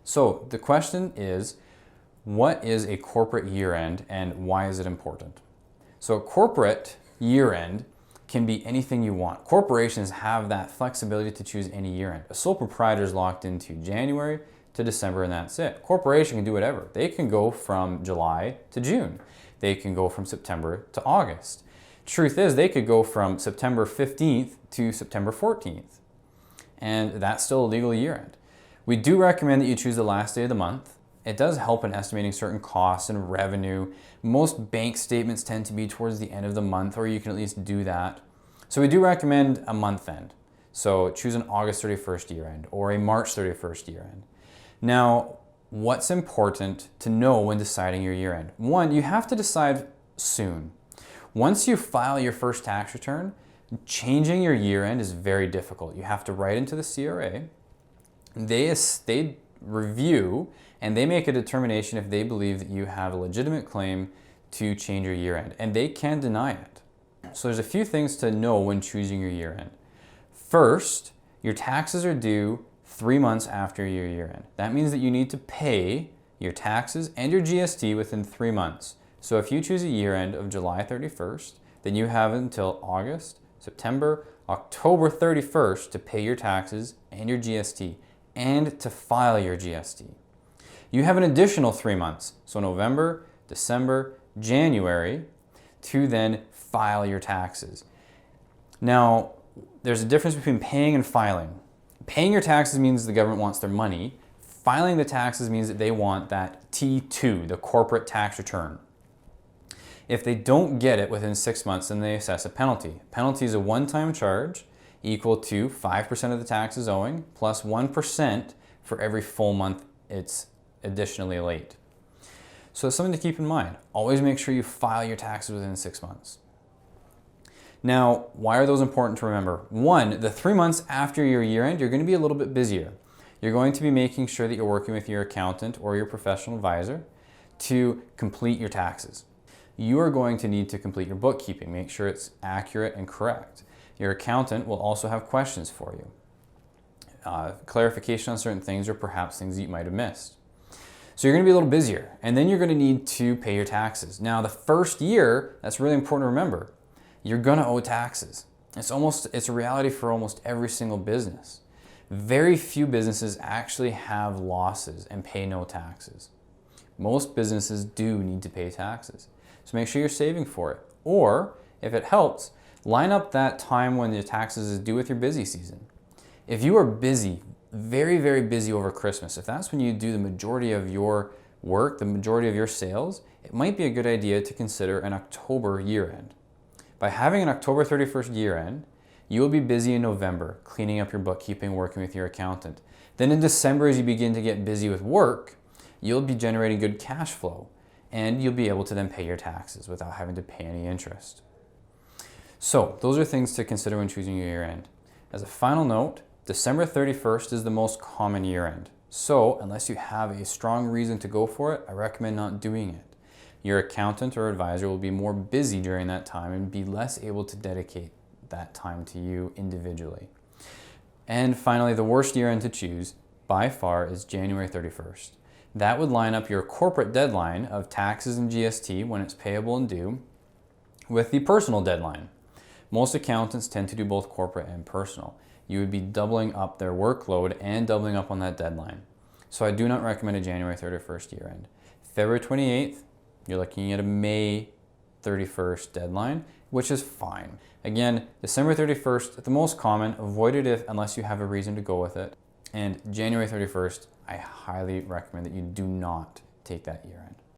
So the question is, what is a corporate year-end and why is it important? So a corporate year-end can be anything you want. Corporations have that flexibility to choose any year-end. A sole proprietor is locked into January to December and that's it. Corporation can do whatever. They can go from July to June. They can go from September to August. Truth is, they could go from September 15th to September 14th. And that's still a legal year-end. We do recommend that you choose the last day of the month. It does help in estimating certain costs and revenue. Most bank statements tend to be towards the end of the month, or you can at least do that. So we do recommend a month end. So choose an August 31st year-end or a March 31st year-end. Now, what's important to know when deciding your year-end? One, you have to decide soon. Once you file your first tax return, changing your year-end is very difficult. You have to write into the CRA. They review and they make a determination if they believe that you have a legitimate claim to change your year-end, and they can deny it. So there's a few things to know when choosing your year-end. First, your taxes are due 3 months after your year-end. That means that you need to pay your taxes and your GST within 3 months. So if you choose a year-end of July 31st, then you have until August, September, October 31st to pay your taxes and your GST and to file your GST. You have an additional 3 months, so November, December, January, to then file your taxes. Now, there's a difference between paying and filing. Paying your taxes means the government wants their money. Filing the taxes means that they want that T2, the corporate tax return. If they don't get it within 6 months, then they assess a penalty. Penalty is a one-time charge equal to 5% of the taxes owing plus 1% for every full month it's additionally late. So it's something to keep in mind. Always make sure you file your taxes within 6 months. Now, why are those important to remember? One, the 3 months after your year-end, you're going to be a little bit busier. You're going to be making sure that you're working with your accountant or your professional advisor to complete your taxes. You are going to need to complete your bookkeeping, make sure it's accurate and correct. Your accountant will also have questions for you. Clarification on certain things or perhaps things that you might have missed. So you're going to be a little busier, and then you're going to need to pay your taxes. Now, the first year, that's really important to remember, you're going to owe taxes. It's a reality for almost every single business. Very few businesses actually have losses and pay no taxes. Most businesses do need to pay taxes. So make sure you're saving for it. Or, if it helps, line up that time when your taxes is due with your busy season. If you are busy, very, very busy over Christmas, if that's when you do the majority of your work, the majority of your sales, it might be a good idea to consider an October year-end. By having an October 31st year-end, you will be busy in November, cleaning up your bookkeeping, working with your accountant. Then in December, as you begin to get busy with work, you'll be generating good cash flow, and you'll be able to then pay your taxes without having to pay any interest. So those are things to consider when choosing your year-end. As a final note, December 31st is the most common year-end. So unless you have a strong reason to go for it, I recommend not doing it. Your accountant or advisor will be more busy during that time and be less able to dedicate that time to you individually. And finally, the worst year-end to choose by far is January 31st. That would line up your corporate deadline of taxes and GST when it's payable and due with the personal deadline. Most accountants tend to do both corporate and personal. You would be doubling up their workload and doubling up on that deadline. So I do not recommend a January 31st year-end. February 28th, you're looking at a May 31st deadline, which is fine. Again, December 31st, the most common, avoid it unless you have a reason to go with it. And January 31st, I highly recommend that you do not take that year-end.